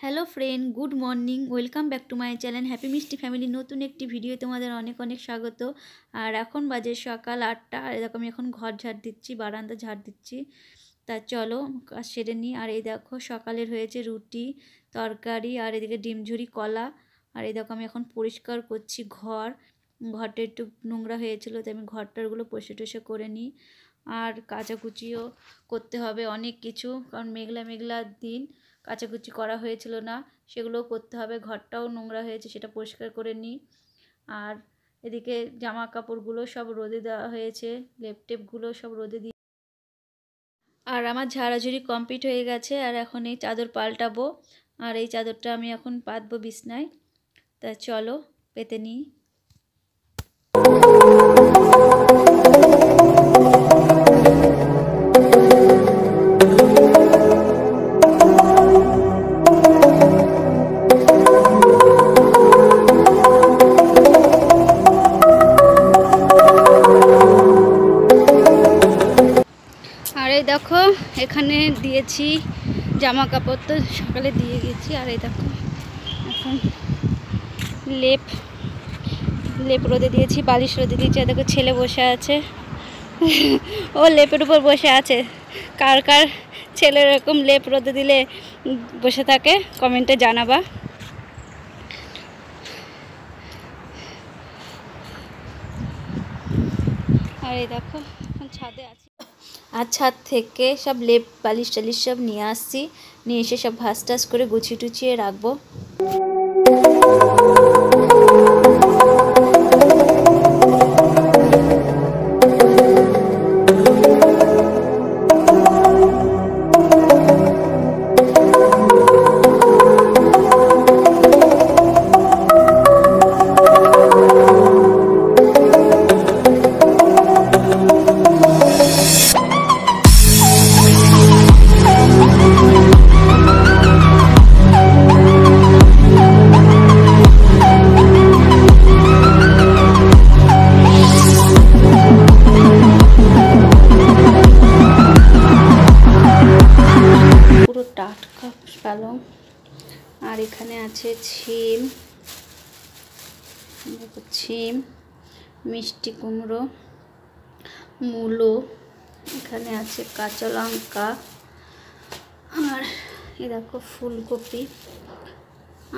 Hello friend, good morning. Welcome back to my channel happy মিষ্টি family. নতুন একটি video তোমাদের অনেক অনেক স্বাগত। আর এখন বাজে সকাল 8টা। আর এরকম আমি এখন ঘর ঝাড় দিচ্ছি, বারান্দা ঝাড় দিচ্ছি। তা চলো কাজ সেরে নিই। আর এই দেখো সকালের হয়েছে রুটি, তরকারি, আর এদিকে ডিমঝুরি, কলা। আর এই দেখো আমি এখন পরিষ্কার করছি ঘরটা একটু নোংরা হয়েছিল, তাই আমি ঘরটারগুলো পরিষ্কার টরিষ্কার করে নিই। আর কাচাকুচিও করতে হবে অনেক কিছু, কারণ মেঘলা মেঘলা দিন, কাচাকুচি করা হয়েছিল না, সেগুলোও করতে হবে। ঘরটাও নোংরা হয়েছে, সেটা পরিষ্কার করে নিই। আর এদিকে জামা কাপড়গুলো সব রোদে দেওয়া হয়েছে, লেপটেপগুলো সব রোদে দিই। আর আমার ঝাড়াঝুড়ি কমপ্লিট হয়ে গেছে। আর এখন এই চাদর পাল্টাবো, আর এই চাদরটা আমি এখন পাতবো বিছনায়। তা চলো পেতে নিই। আর এই দেখো এখানে দিয়েছি জামা কাপড়, তো সকালে দিয়ে গেছি। আর এই দেখো এখন লেপ রোদে দিয়েছি, বালিশ রোদে দিয়েছি। আর দেখো ছেলে বসে আছে, ও লেপের উপর বসে আছে। কার কার ছেলে এরকম লেপ রোদে দিলে বসে থাকে কমেন্টে জানাবা। আর এই দেখো এখন ছাদে আছি। আর ছাদ থেকে সব লেপ বালিশ টালিশ সব নিয়ে আসছি, নিয়ে এসে সব ভাস টাস করে গুছিয়ে টুছিয়ে রাখবো। টাটকা পালং। আর এখানে আছে ছিম, মিষ্টি কুমড়ো, মূলো, এখানে আছে কাঁচা লঙ্কা, আর এ দেখো ফুলকপি,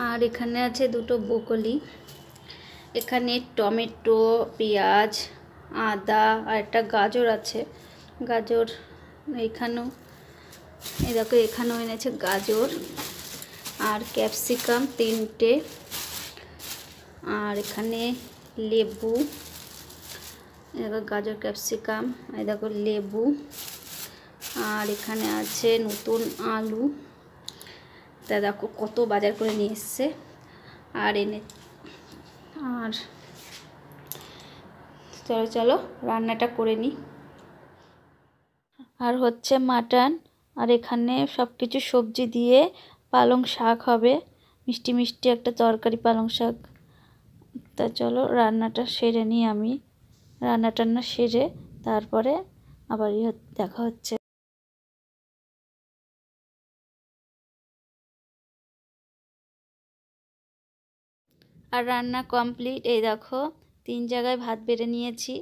আর এখানে আছে দুটো ব্রকলি, এখানে টমেটো, পেঁয়াজ, আদা, আর একটা গাজর আছে। গাজর এখানেও, এই দেখো এখানেও এনেছে গাজর, আর ক্যাপসিকাম 3টে, আর এখানে লেবু, দেখো গাজর ক্যাপসিকাম, এই দেখো লেবু, আর এখানে আছে নতুন আলু। তা দেখো কত বাজার করে নিয়ে এসছে। আর চলো রান্নাটা করে নিই। আর হচ্ছে মাটন, আর এখানে সব কিছু সবজি দিয়ে পালং শাক হবে, মিষ্টি মিষ্টি একটা তরকারি পালং শাক। তা চলো রান্নাটা সেরে নিই আমি। রান্না টান্না সেরে তারপরে আবার দেখা হচ্ছে। আর রান্না কমপ্লিট। এই দেখো 3 জায়গায় ভাত বেড়ে নিয়েছি।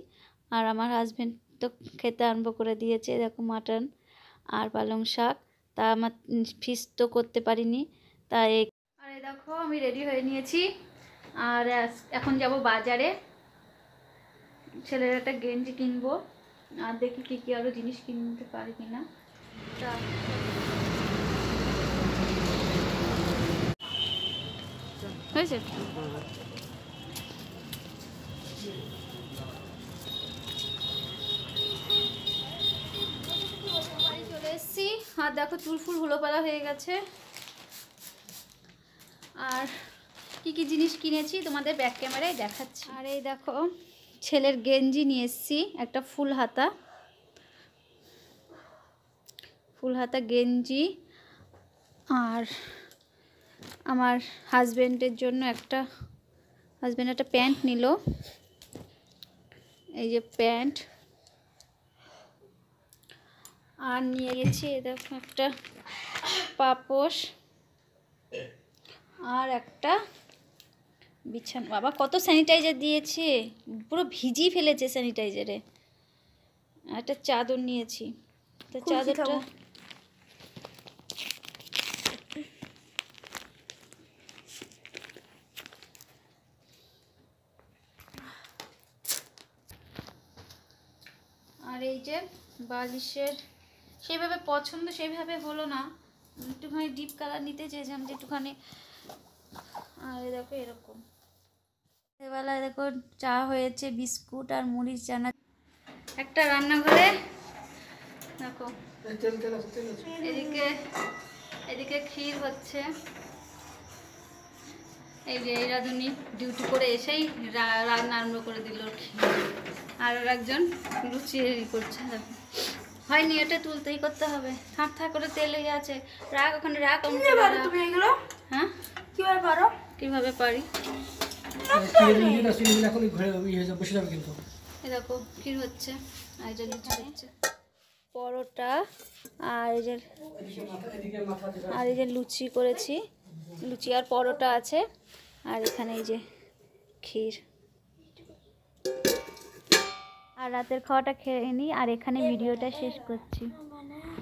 আর আমার হাজবেন্ড তো খেতে আরম্ভ করে দিয়েছে। দেখো মাটন আর পালং শাক। তা আমার ফিশ তো করতে পারিনি, তাই আর এই দেখো আমি রেডি হয়ে নিয়েছি। আর এখন যাব বাজারে, ছেলের একটা গেঞ্জি কিনবো। আর দেখি কী কী আরও জিনিস কিনতে পারি কিনা। তা হয়েছে। চলে এসছি। আর দেখো চুল ফুল হুলোপালা হয়ে গেছে। আর কি কি জিনিস কিনেছি তোমাদের ব্যাক ক্যামেরায় দেখাচ্ছি। আর এই দেখো ছেলের গেঞ্জি নিয়ে এসছি, একটা ফুল হাতা গেঞ্জি। আর আমার হাজবেন্ডের জন্য একটা প্যান্ট নিল, এই যে প্যান্ট। আর নিয়ে গেছি দেখো একটা পাপোশ, আর একটা বিছানা, বাবা কত স্যানিটাইজার দিয়েছে, পুরো ভিজিয়ে ফেলেছে স্যানিটাইজারে। একটা চাদর নিয়েছি, তো চাদরটা আর এই যে বালিশের সেভাবে পছন্দ সেভাবে হলো না, একটুখানি ডিপ কালার নিতে চেয়েছিলাম যে একটুখানি। আর দেখো এরকম বেলায় দেখো চা হয়েছে, বিস্কুট আর মুড়ির চানা। একটা রান্নাঘরে দেখো এদিকে এদিকে ক্ষীর হচ্ছে। এই যে এই রাঁধুনি ডিউটি করে এসেই রান্না আরম্ভ করে দিল ক্ষীর। আর একজন লুচি করছে, দেখো হয়নি, এটা তুলতেই করতে হবে, থাক থাক করে তেল হয়ে আছে। রাখ ওখানে রাখ। তুমি এগুলো হ্যাঁ কিভাবে পারো? কিভাবে পারি, এই দেখো ক্ষীর হচ্ছে, আর যে লুচি হচ্ছে, পরোটা, আর এই যে লুচি করেছি, লুচি আর পরোটা আছে, আর এখানে এই যে ক্ষীর। আর রাতের খাওয়াটা খেয়ে নিই, আর এখানে ভিডিওটা শেষ করছি।